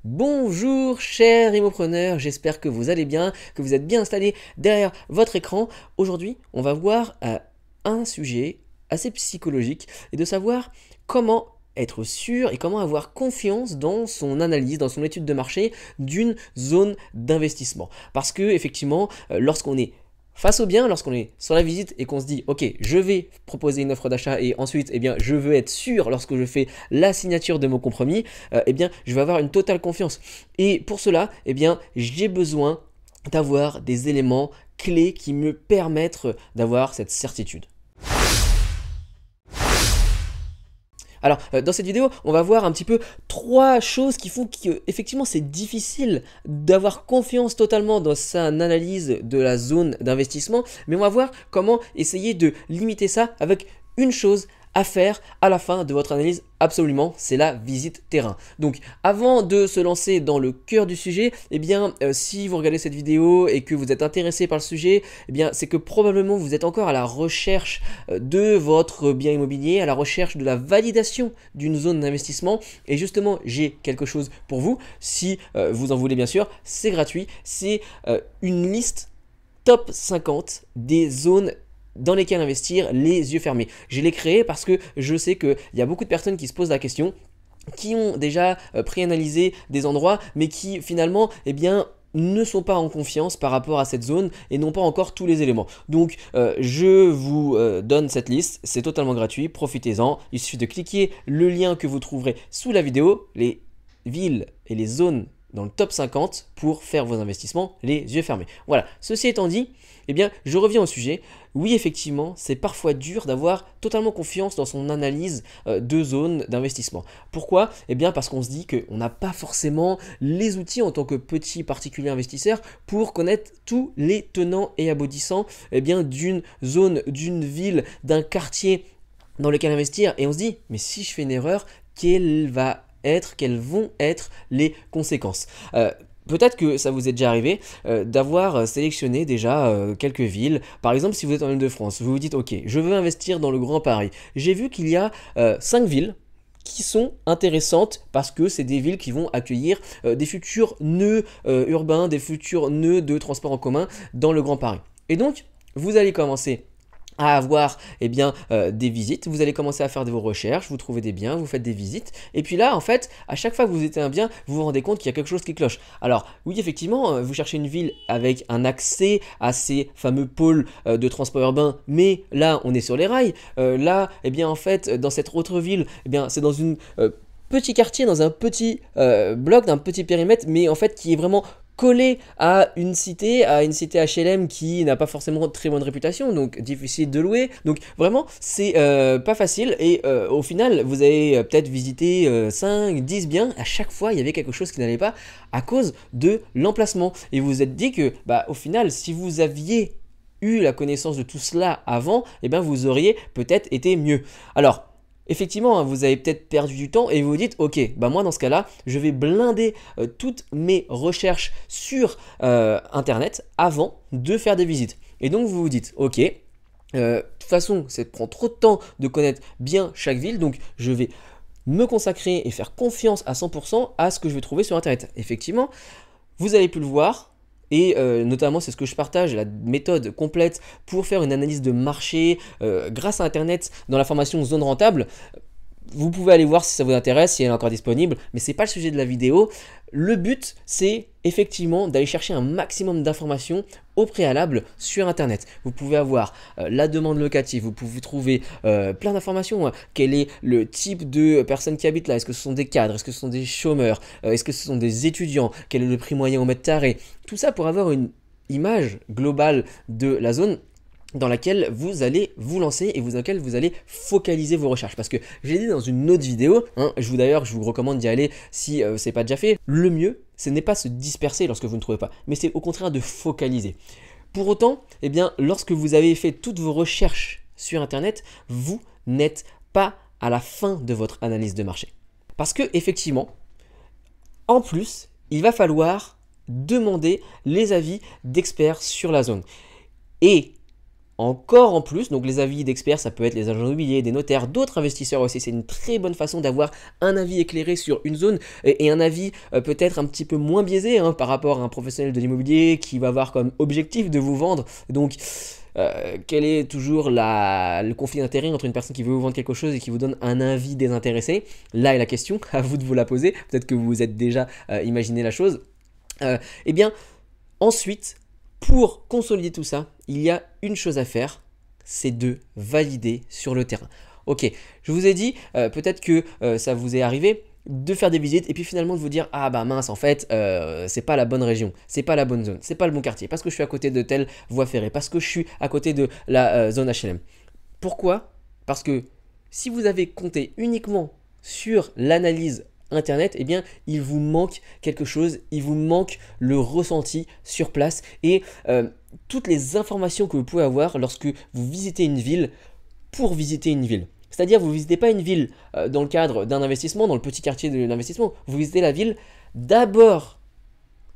Bonjour chers immopreneurs, j'espère que vous allez bien, que vous êtes bien installés derrière votre écran. Aujourd'hui, on va voir un sujet assez psychologique et de savoir comment être sûr et comment avoir confiance dans son analyse, dans son étude de marché d'une zone d'investissement. Parce que effectivement, lorsqu'on est face au bien, lorsqu'on est sur la visite et qu'on se dit ok, je vais proposer une offre d'achat et ensuite eh bien, je veux être sûr lorsque je fais la signature de mon compromis, eh bien, je vais avoir une totale confiance. Et pour cela, eh bien, j'ai besoin d'avoir des éléments clés qui me permettent d'avoir cette certitude. Alors, dans cette vidéo, on va voir un petit peu trois choses qui font qu'effectivement c'est difficile d'avoir confiance totalement dans sa analyse de la zone d'investissement, mais on va voir comment essayer de limiter ça avec une chose à faire à la fin de votre analyse absolument, c'est la visite terrain. Donc avant de se lancer dans le cœur du sujet, eh bien si vous regardez cette vidéo et que vous êtes intéressé par le sujet, eh bien c'est que probablement vous êtes encore à la recherche de votre bien immobilier, à la recherche de la validation d'une zone d'investissement, et justement j'ai quelque chose pour vous, si vous en voulez bien sûr, c'est gratuit, c'est une liste top 50 des zones dans lesquels investir les yeux fermés. Je l'ai créé parce que je sais qu'il y a beaucoup de personnes qui se posent la question, qui ont déjà préanalysé des endroits, mais qui finalement, eh bien, ne sont pas en confiance par rapport à cette zone et n'ont pas encore tous les éléments. Donc je vous donne cette liste, c'est totalement gratuit, profitez-en. Il suffit de cliquer le lien que vous trouverez sous la vidéo, les villes et les zones dans le top 50 pour faire vos investissements les yeux fermés. Voilà, ceci étant dit, eh bien, je reviens au sujet. Oui, effectivement, c'est parfois dur d'avoir totalement confiance dans son analyse de zone d'investissement. Pourquoi? Eh bien, parce qu'on se dit qu'on n'a pas forcément les outils en tant que petit particulier investisseur pour connaître tous les tenants et aboutissants eh bien, d'une zone, d'une ville, d'un quartier dans lequel investir. Et on se dit, mais si je fais une erreur, quelles vont être les conséquences? Peut-être que ça vous est déjà arrivé d'avoir sélectionné déjà quelques villes. Par exemple, si vous êtes en Île-de-France, vous vous dites ok, je veux investir dans le Grand Paris. J'ai vu qu'il y a 5 villes qui sont intéressantes parce que c'est des villes qui vont accueillir des futurs nœuds urbains, des futurs nœuds de transport en commun dans le Grand Paris. Et donc, vous allez commencer à avoir eh bien, des visites, vous allez commencer à faire de vos recherches, vous trouvez des biens, vous faites des visites, et puis là en fait, à chaque fois que vous visitez un bien, vous vous rendez compte qu'il y a quelque chose qui cloche. Alors oui effectivement, vous cherchez une ville avec un accès à ces fameux pôles de transport urbain, mais là on est sur les rails, là eh bien en fait dans cette autre ville, eh bien c'est dans une petit quartier, dans un petit bloc, d'un petit périmètre, mais en fait qui est vraiment collé à une cité HLM qui n'a pas forcément très bonne réputation, donc difficile de louer. Donc vraiment, c'est pas facile. Et au final, vous avez peut-être visité 5, 10 biens. À chaque fois, il y avait quelque chose qui n'allait pas à cause de l'emplacement. Et vous vous êtes dit que, bah, au final, si vous aviez eu la connaissance de tout cela avant, eh bien, vous auriez peut-être été mieux. Alors, effectivement, vous avez peut-être perdu du temps et vous vous dites ok, bah moi dans ce cas-là, je vais blinder toutes mes recherches sur internet avant de faire des visites. Et donc vous vous dites ok, de toute façon, ça prend trop de temps de connaître bien chaque ville, donc je vais me consacrer et faire confiance à 100% à ce que je vais trouver sur internet. Effectivement, vous avez pu le voir. Et notamment, c'est ce que je partage, la méthode complète pour faire une analyse de marché grâce à Internet dans la formation Zone Rentable. Vous pouvez aller voir si ça vous intéresse, si elle est encore disponible, mais ce n'est pas le sujet de la vidéo. Le but, c'est effectivement d'aller chercher un maximum d'informations au préalable sur Internet. Vous pouvez avoir la demande locative, vous pouvez trouver plein d'informations. Hein. Quel est le type de personnes qui habitent là? Est-ce que ce sont des cadres? Est-ce que ce sont des chômeurs? Est-ce que ce sont des étudiants? Quel est le prix moyen au mètre carré? Tout ça pour avoir une image globale de la zone dans laquelle vous allez vous lancer et dans laquelle vous allez focaliser vos recherches. Parce que je l'ai dit dans une autre vidéo, hein, je vous recommande d'y aller si ce n'est pas déjà fait. Le mieux, ce n'est pas se disperser lorsque vous ne trouvez pas, mais c'est au contraire de focaliser. Pour autant, eh bien, lorsque vous avez fait toutes vos recherches sur Internet, vous n'êtes pas à la fin de votre analyse de marché. Parce que effectivement, en plus, il va falloir demander les avis d'experts sur la zone. Et encore en plus, donc les avis d'experts, ça peut être les agents immobiliers, des notaires, d'autres investisseurs aussi. C'est une très bonne façon d'avoir un avis éclairé sur une zone et un avis peut-être un petit peu moins biaisé hein, par rapport à un professionnel de l'immobilier qui va avoir comme objectif de vous vendre. Donc, quel est toujours le conflit d'intérêt entre une personne qui veut vous vendre quelque chose et qui vous donne un avis désintéressé? Là est la question, à vous de vous la poser. Peut-être que vous vous êtes déjà imaginé la chose. Eh bien, ensuite, pour consolider tout ça, il y a une chose à faire, c'est de valider sur le terrain. Ok, je vous ai dit, peut-être que ça vous est arrivé de faire des visites et puis finalement de vous dire ah bah mince en fait c'est pas la bonne région, c'est pas la bonne zone, c'est pas le bon quartier parce que je suis à côté de telle voie ferrée, parce que je suis à côté de la zone HLM. Pourquoi? Parce que si vous avez compté uniquement sur l'analyse internet, eh bien il vous manque quelque chose, il vous manque le ressenti sur place et toutes les informations que vous pouvez avoir lorsque vous visitez une ville pour visiter une ville. C'est-à-dire, vous ne visitez pas une ville dans le cadre d'un investissement, dans le petit quartier de l'investissement. Vous visitez la ville d'abord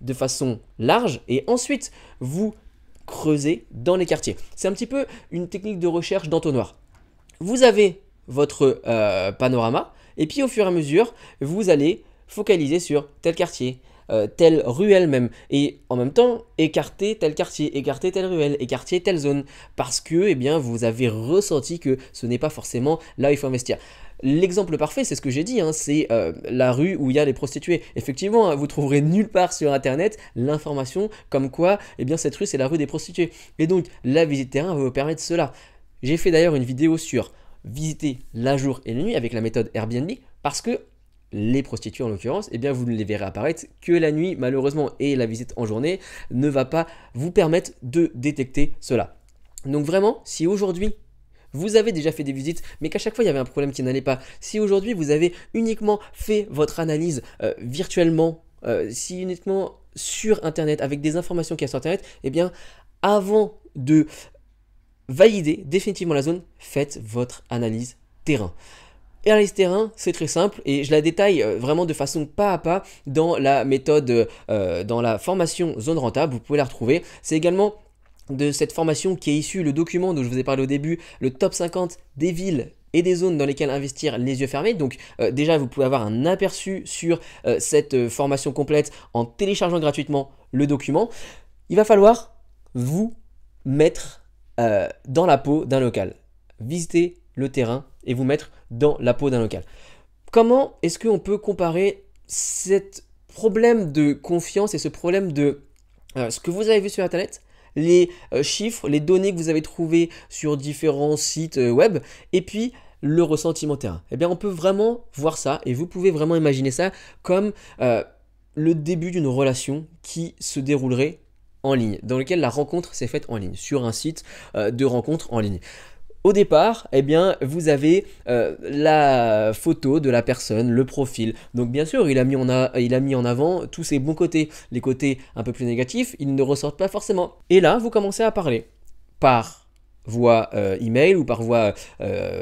de façon large et ensuite vous creusez dans les quartiers. C'est un petit peu une technique de recherche d'entonnoir. Vous avez votre panorama et puis au fur et à mesure, vous allez focaliser sur tel quartier, telle ruelle même, et en même temps écarter tel quartier, écarter telle ruelle, écarter telle zone, parce que eh bien, vous avez ressenti que ce n'est pas forcément là où il faut investir. L'exemple parfait, c'est ce que j'ai dit, hein, c'est la rue où il y a les prostituées. Effectivement, hein, vous trouverez nulle part sur internet l'information comme quoi eh bien, cette rue c'est la rue des prostituées. Et donc la visite terrain va vous permettre cela. J'ai fait d'ailleurs une vidéo sur visiter la jour et la nuit avec la méthode Airbnb, parce que les prostituées en l'occurrence, eh bien vous ne les verrez apparaître que la nuit malheureusement, et la visite en journée ne va pas vous permettre de détecter cela. Donc vraiment, si aujourd'hui vous avez déjà fait des visites mais qu'à chaque fois il y avait un problème qui n'allait pas, si aujourd'hui vous avez uniquement fait votre analyse virtuellement, si uniquement sur internet avec des informations qu'il y a sur internet, eh bien avant de valider définitivement la zone, faites votre analyse terrain. Et l'analyse terrain, c'est très simple et je la détaille vraiment de façon pas à pas dans la méthode, dans la formation zone rentable, vous pouvez la retrouver. C'est également de cette formation qui est issue, le document dont je vous ai parlé au début, le top 50 des villes et des zones dans lesquelles investir les yeux fermés. Donc déjà, vous pouvez avoir un aperçu sur cette formation complète en téléchargeant gratuitement le document. Il va falloir vous mettre dans la peau d'un local. Visiter le terrain et vous mettre dans la peau d'un local. Comment est-ce qu'on peut comparer ce problème de confiance et ce problème de ce que vous avez vu sur internet, les chiffres, les données que vous avez trouvées sur différents sites web et puis le ressentiment terrain? Eh bien on peut vraiment voir ça et vous pouvez vraiment imaginer ça comme le début d'une relation qui se déroulerait en ligne, dans lequel la rencontre s'est faite en ligne, sur un site de rencontre en ligne. Au départ, eh bien, vous avez la photo de la personne, le profil. Donc bien sûr, il a mis en avant tous ses bons côtés. Les côtés un peu plus négatifs, ils ne ressortent pas forcément. Et là, vous commencez à parler par voie email ou par voie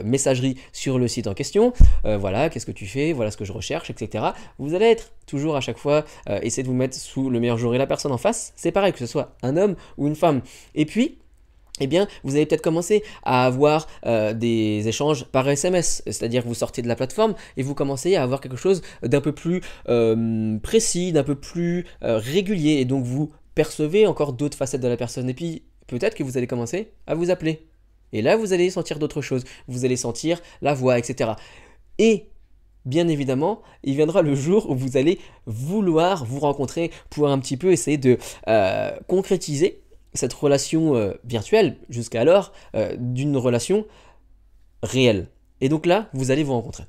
messagerie sur le site en question. Voilà, qu'est-ce que tu fais, voilà ce que je recherche, etc. Vous allez être toujours à chaque fois, essayer de vous mettre sous le meilleur jour. Et la personne en face, c'est pareil, que ce soit un homme ou une femme. Et puis, eh bien, vous allez peut-être commencer à avoir des échanges par SMS, c'est-à-dire que vous sortez de la plateforme et vous commencez à avoir quelque chose d'un peu plus précis, d'un peu plus régulier, et donc vous percevez encore d'autres facettes de la personne. Et puis, peut-être que vous allez commencer à vous appeler. Et là, vous allez sentir d'autres choses, vous allez sentir la voix, etc. Et bien évidemment, il viendra le jour où vous allez vouloir vous rencontrer pour un petit peu essayer de concrétiser cette relation virtuelle jusqu'alors d'une relation réelle. Et donc là, vous allez vous rencontrer.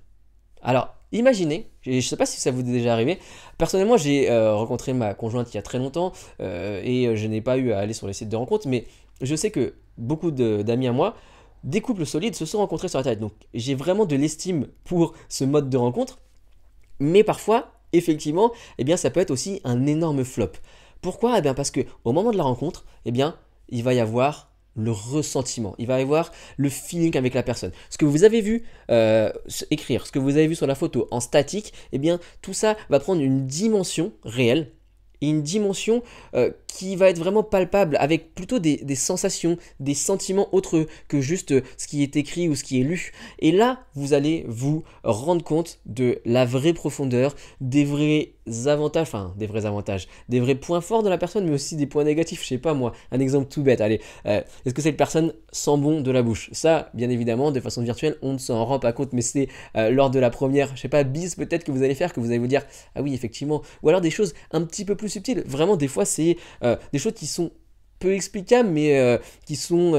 Alors, imaginez, je ne sais pas si ça vous est déjà arrivé, personnellement j'ai rencontré ma conjointe il y a très longtemps et je n'ai pas eu à aller sur les sites de rencontres, mais je sais que beaucoup d'amis à moi, des couples solides se sont rencontrés sur Internet. Donc j'ai vraiment de l'estime pour ce mode de rencontre, mais parfois, effectivement, eh bien, ça peut être aussi un énorme flop. Pourquoi? Eh bien parce qu'au moment de la rencontre, eh bien, il va y avoir le ressentiment, il va y avoir le feeling avec la personne. Ce que vous avez vu écrire, ce que vous avez vu sur la photo en statique, eh bien tout ça va prendre une dimension réelle et une dimension qui va être vraiment palpable, avec plutôt des sensations, des sentiments autres que juste ce qui est écrit ou ce qui est lu. Et là, vous allez vous rendre compte de la vraie profondeur, des vrais avantages, des vrais points forts de la personne, mais aussi des points négatifs. Je sais pas moi, un exemple tout bête, allez, est-ce que cette personne sent bon de la bouche? Ça, bien évidemment, de façon virtuelle, on ne s'en rend pas compte, mais c'est lors de la première, je sais pas, bise peut-être que vous allez faire, que vous allez vous dire, ah oui, effectivement, ou alors des choses un petit peu plus subtiles. Vraiment, des fois, c'est des choses qui sont peu explicables, mais qui sont,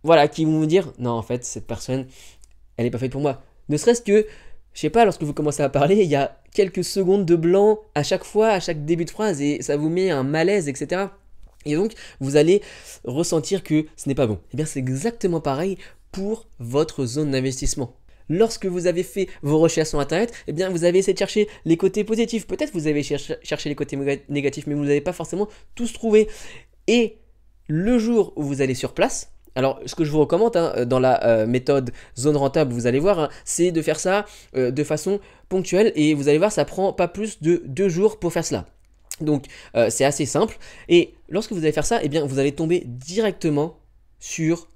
voilà, qui vont vous dire, non, en fait, cette personne, elle n'est pas faite pour moi. Ne serait-ce que, je sais pas, lorsque vous commencez à parler, il y a quelques secondes de blanc à chaque fois, à chaque début de phrase, et ça vous met un malaise, etc. Et donc, vous allez ressentir que ce n'est pas bon. Et bien, c'est exactement pareil pour votre zone d'investissement. Lorsque vous avez fait vos recherches sur Internet, eh bien, vous avez essayé de chercher les côtés positifs. Peut-être vous avez cherché les côtés négatifs, mais vous n'avez pas forcément tous trouvé. Et le jour où vous allez sur place, alors ce que je vous recommande dans la méthode zone rentable, vous allez voir, c'est de faire ça de façon ponctuelle. Et vous allez voir, ça prend pas plus de 2 jours pour faire cela. Donc c'est assez simple. Et lorsque vous allez faire ça, eh bien, vous allez tomber directement sur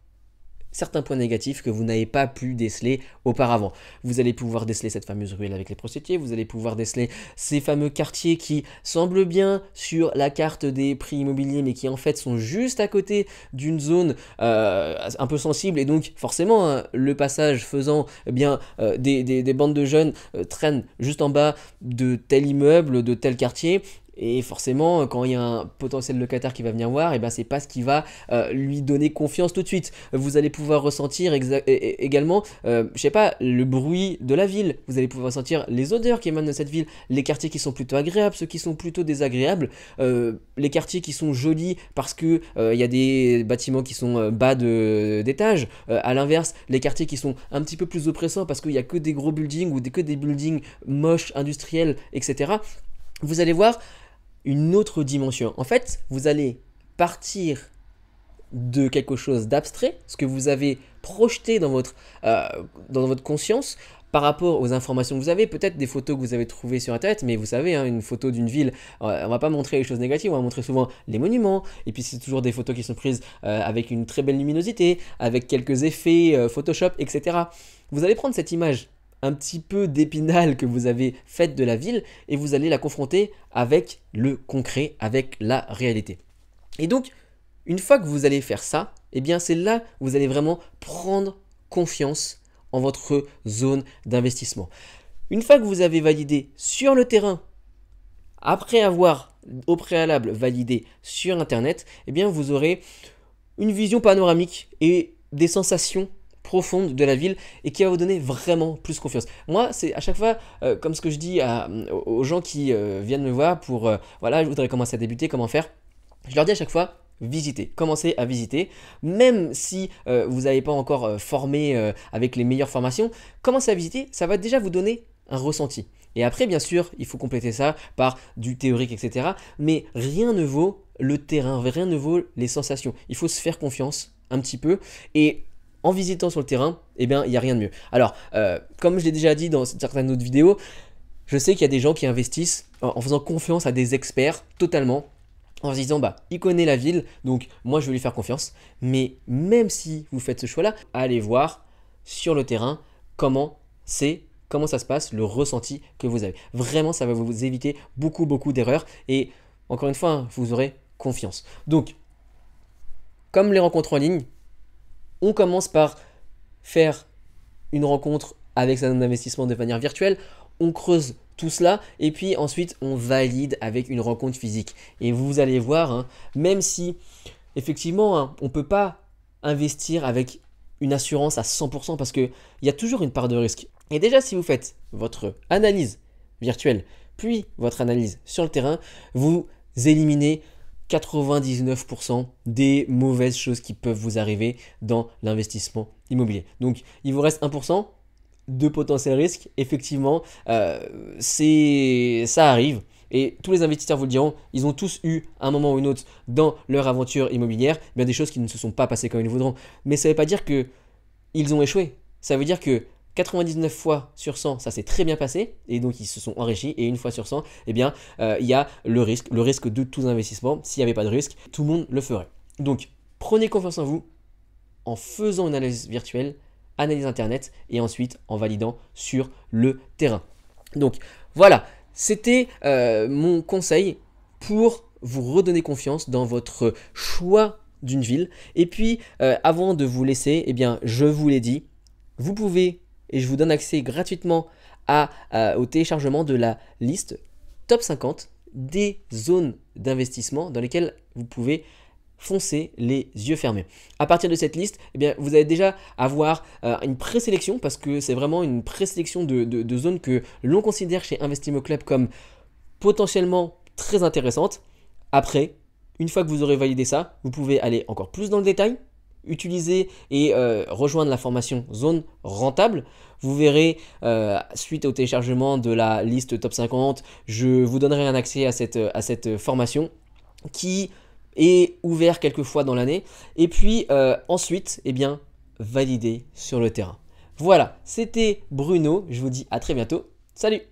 certains points négatifs que vous n'avez pas pu déceler auparavant. Vous allez pouvoir déceler cette fameuse ruelle avec les prostituées, vous allez pouvoir déceler ces fameux quartiers qui semblent bien sur la carte des prix immobiliers, mais qui en fait sont juste à côté d'une zone un peu sensible, et donc forcément hein, le passage faisant eh bien, des bandes de jeunes traînent juste en bas de tel immeuble, de tel quartier. Et forcément, quand il y a un potentiel locataire qui va venir voir, et ben c'est pas ce qui va lui donner confiance tout de suite. Vous allez pouvoir ressentir également, je sais pas, le bruit de la ville. Vous allez pouvoir ressentir les odeurs qui émanent de cette ville, les quartiers qui sont plutôt agréables, ceux qui sont plutôt désagréables, les quartiers qui sont jolis parce que il y a des bâtiments qui sont bas d'étage. À l'inverse, les quartiers qui sont un petit peu plus oppressants parce qu'il y a que des gros buildings ou que des buildings moches, industriels, etc. Vous allez voir une autre dimension. En fait, vous allez partir de quelque chose d'abstrait, ce que vous avez projeté dans votre conscience par rapport aux informations que vous avez, peut-être des photos que vous avez trouvées sur internet, mais vous savez, hein, une photo d'une ville, on va pas montrer les choses négatives, on va montrer souvent les monuments, et puis c'est toujours des photos qui sont prises avec une très belle luminosité, avec quelques effets Photoshop, etc. Vous allez prendre cette image un petit peu d'épinal que vous avez faite de la ville et vous allez la confronter avec le concret, avec la réalité. Et donc, une fois que vous allez faire ça, eh bien c'est là que vous allez vraiment prendre confiance en votre zone d'investissement. Une fois que vous avez validé sur le terrain, après avoir au préalable validé sur Internet, eh bien vous aurez une vision panoramique et des sensations profonde de la ville et qui va vous donner vraiment plus confiance. Moi, c'est à chaque fois, comme ce que je dis aux gens qui viennent me voir pour, voilà, je voudrais commencer à débuter, comment faire. Je leur dis à chaque fois, visitez, commencez à visiter, même si vous n'avez pas encore formé avec les meilleures formations, commencez à visiter, ça va déjà vous donner un ressenti. Et après, bien sûr, il faut compléter ça par du théorique, etc. Mais rien ne vaut le terrain, rien ne vaut les sensations. Il faut se faire confiance un petit peu et en visitant sur le terrain, eh bien, il n'y a rien de mieux. Alors, comme je l'ai déjà dit dans certaines autres vidéos, je sais qu'il y a des gens qui investissent en faisant confiance à des experts totalement, en se disant, bah, il connaît la ville, donc moi je vais lui faire confiance. Mais même si vous faites ce choix-là, allez voir sur le terrain comment ça se passe, le ressenti que vous avez. Vraiment, ça va vous éviter beaucoup d'erreurs. Et encore une fois, hein, vous aurez confiance. Donc, comme les rencontres en ligne, on commence par faire une rencontre avec sa zone d'investissement de manière virtuelle, on creuse tout cela et puis ensuite on valide avec une rencontre physique. Et vous allez voir, hein, même si effectivement hein, on ne peut pas investir avec une assurance à 100% parce qu'il y a toujours une part de risque. Et déjà si vous faites votre analyse virtuelle puis votre analyse sur le terrain, vous éliminez 99% des mauvaises choses qui peuvent vous arriver dans l'investissement immobilier. Donc, il vous reste 1% de potentiel risque. Effectivement, ça arrive. Et tous les investisseurs vous le diront, ils ont tous eu un moment ou une autre dans leur aventure immobilière, bien des choses qui ne se sont pas passées comme ils voudront. Mais ça ne veut pas dire qu'ils ont échoué. Ça veut dire que 99 fois sur 100, ça s'est très bien passé, et donc ils se sont enrichis, et une fois sur 100, eh bien, il y a le risque de tous investissements. S'il n'y avait pas de risque, tout le monde le ferait. Donc, prenez confiance en vous, en faisant une analyse virtuelle, analyse internet, et ensuite en validant sur le terrain. Donc, voilà, c'était mon conseil pour vous redonner confiance dans votre choix d'une ville. Et puis, avant de vous laisser, eh bien, je vous l'ai dit, vous pouvez, et je vous donne accès gratuitement au téléchargement de la liste top 50 des zones d'investissement dans lesquelles vous pouvez foncer les yeux fermés. À partir de cette liste, eh bien, vous allez déjà avoir une présélection, parce que c'est vraiment une présélection de zones que l'on considère chez Investimo Club comme potentiellement très intéressantes. Après, une fois que vous aurez validé ça, vous pouvez aller encore plus dans le détail, utiliser et rejoindre la formation zone rentable. Vous verrez, suite au téléchargement de la liste top 50, je vous donnerai un accès à cette formation qui est ouverte quelques fois dans l'année. Et puis ensuite, eh bien, valider sur le terrain. Voilà, c'était Bruno. Je vous dis à très bientôt. Salut!